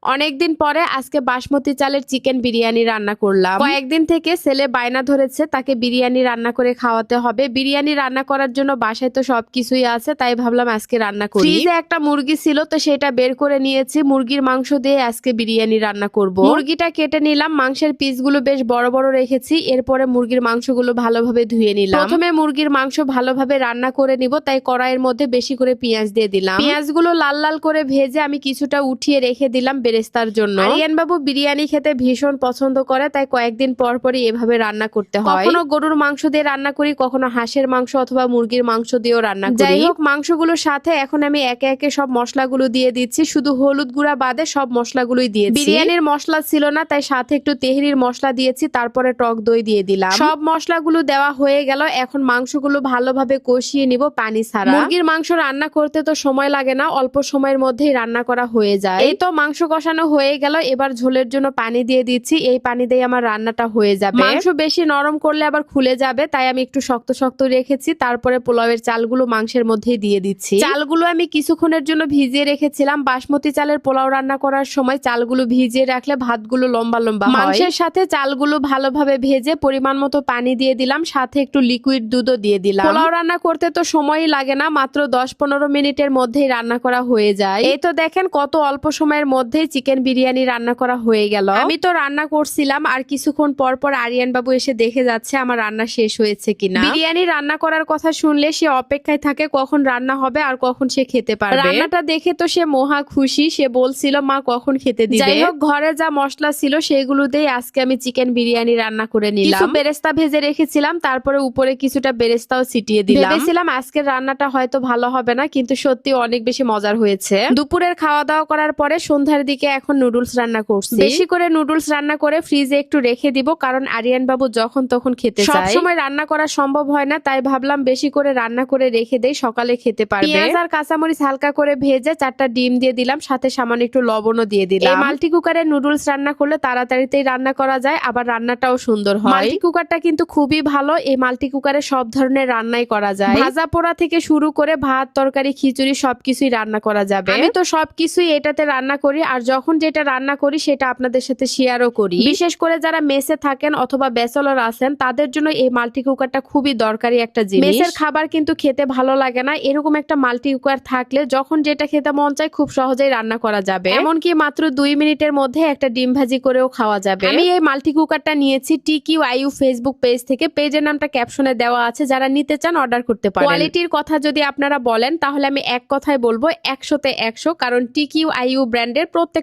অনেকদিন পরে আজকে বাসমতি চালের চিকেন বিরিয়ানি রান্না করলাম। কয়েকদিন থেকে ছেলে বায়না ধরেছে তাকে বিরিয়ানি রান্না করে খাওয়াতে হবে। বিরিয়ানি রান্না করার জন্য বাসায় তো সবকিছুই আছে, তাই ভাবলাম আজকে রান্না করি। ফ্রিজে একটা মুরগি ছিল, তো সেটা বের করে নিয়েছি। মুরগির মাংস দিয়ে আজকে বিরিয়ানি রান্না করব। মুরগিটা কেটে নিলাম, মাংসের পিসগুলো বেশ বড় বড় রেখেছি। এরপরে মুরগির মাংসগুলো ভালোভাবে ধুয়ে নিলাম। প্রথমে মুরগির মাংস ভালোভাবে রান্না করে নিব, তাই কড়াইয়ের মধ্যে বেশি করে পেঁয়াজ দিয়ে দিলাম। পেঁয়াজগুলো লাল লাল করে ভেজে আমি কিছুটা উঠিয়ে রেখে দিলাম বেরেস্তার জন্য। আরিয়ান বাবু বিরিয়ানি খেতে ভীষণ পছন্দ করে, তাই কয়েকদিন পর পরই এভাবে রান্না করতে হয়। কখনো গরুর মাংস দিয়ে রান্না করি, কখনো হাঁসের মাংস অথবা মুরগির মাংস দিয়েও রান্না করি। যাই হোক, মাংসগুলোর সাথে এখন আমি একে একে সব মশলাগুলো দিয়ে দিচ্ছি। শুধু হলুদ গুঁড়া বাদে সব মশলাগুলোই দিয়েছি। বিরিয়ানির মশলা ছিল না, তাই সাথে একটু তেহরির মশলা দিয়েছি, তারপরে টক দই দিয়ে দিলাম। সব মশলাগুলো দেওয়া হয়ে গেল। এখন মাংসগুলো ভালোভাবে কষিয়ে নিব পানি ছাড়া। মুরগির মাংস রান্না করতে তো সময় লাগে না, অল্প সময়ের মধ্যেই রান্না করা হয়ে যায়। এই তো মাংস কষানো হয়ে গেল। এবার ঝোলের জন্য পানি দিয়ে দিচ্ছি। এই পানি দিয়ে আমার রান্নাটা হয়ে যাবে। মাংস বেশি নরম করলে আবার খুলে যাবে, তাই আমি একটু শক্ত শক্ত রেখেছি। তারপরে পোলাওয়ের চালগুলো মাংসের মধ্যেই দিয়ে দিচ্ছি। চালগুলো আমি কিছুক্ষণের জন্য ভিজিয়ে রেখেছিলাম। বাসমতি চালের পোলাও রান্না করার সময় চালগুলো ভিজিয়ে রাখলে ভাতগুলো লম্বা লম্বা হয়। মাংসের সাথে চালগুলো ভালোভাবে ভেজে পরিমাণ মতো পানি দিয়ে দিলাম, সাথে একটু লিকুইড দুধও দিয়ে দিলাম। পোলাও রান্না করতে তো সময়ই লাগে না, মাত্র 10-15 মিনিটের মধ্যেই রান্না করা হয়ে যায়। এই তো দেখেন কত অল্প সময়ের মধ্যেই চিকেন বিরিয়ানি রান্না করা হয়ে গেল। আমি তো রান্না করছিলাম, আর কিছুক্ষণ পর পর আরিয়ান বাবু এসে দেখে যাচ্ছে আমার রান্না শেষ হয়েছে কিনা। বিরিয়ানি রান্না করার কথা শুনলে সে অপেক্ষায় থাকে কখন রান্না হবে আর কখন সে খেতে পারবে। রান্নাটা দেখে তো সে মহা খুশি, সে বলছিল মা কখন খেতে দিবে। যাই হোক, ঘরে যা মশলা ছিল সেগুলো দিয়ে আজকে আমি চিকেন বিরিয়ানি রান্না করে নিলাম। কিছু বেরেস্তা ভেজে রেখেছিলাম, তারপরে উপরে কিছুটা বেরেস্তাও ছিটিয়ে দিলাম। ভেবেছিলাম আজকের রান্নাটা হয়তো ভালো হবে না, কিন্তু সত্যি অনেক বেশি মজার হয়েছে। দুপুরের খাওয়া দাওয়া করার পরে সন্ধ্যার দিকে এখন নুডলস রান্না করছি। বেশি করে নুডলস রান্না করে ফ্রিজে একটু রেখে দিব, কারণ আরিয়ান বাবু যখন তখন খেতে চায়। সব সময় রান্না করা সম্ভব হয় না, তাই ভাবলাম বেশি করে রান্না করে রেখে দেই, সকালে খেতে পারবে। পেঁয়াজ আর কাঁচামরিচ হালকা করে ভেজে 4টা ডিম দিয়ে দিলাম, সাথে সামান্য একটু লবণও দিয়ে দিলাম। এই মাল্টি কুকারে নুডলস রান্না করলে তাড়াতাড়িতেই রান্না করা যায়, আবার রান্নাটাও সুন্দর হয়। মাল্টি কুকারটা কিন্তু খুবই ভালো। এই মাল্টি কুকারে সব ধরনের রান্নাই করা যায়, ভাজা পোড়া থেকে শুরু করে ভাত তরকারি খিচুড়ি সবকিছুই রান্না করা যাবে। আমি তো সবকিছুই এটাতে রান্না করি, আর যখন যেটা রান্না করি সেটা আপনাদের সাথে শেয়ারও করি। বিশেষ করে যারা মেসে থাকেন অথবা ব্যাচেলর আছেন, তাদের জন্য এই মাল্টি কুকারটা খুবই দরকারি একটা জিনিস। মেসের খাবার কিন্তু খেতে ভালো লাগে না, এরকম একটা মাল্টি কুকার থাকলে যখন যেটা খেতে মন চায় খুব সহজেই রান্না করা যাবে। এমনকি মাত্র 2 মিনিটের মধ্যে একটা ডিম ভাজি করেও খাওয়া যাবে। আমি এই মাল্টি কুকারটা নিয়েছি TQIU ফেসবুক পেজ থেকে। পেজের নামটা ক্যাপশনে দেওয়া আছে, যারা নিতে চান অর্ডার করতে পারেন। কোয়ালিটির কথা যদি আপনারা বলেন, তাহলে আমি এক কথায় বলবো 100-তে 100, কারণ TQIU ব্র্যান্ডের প্রত্যেক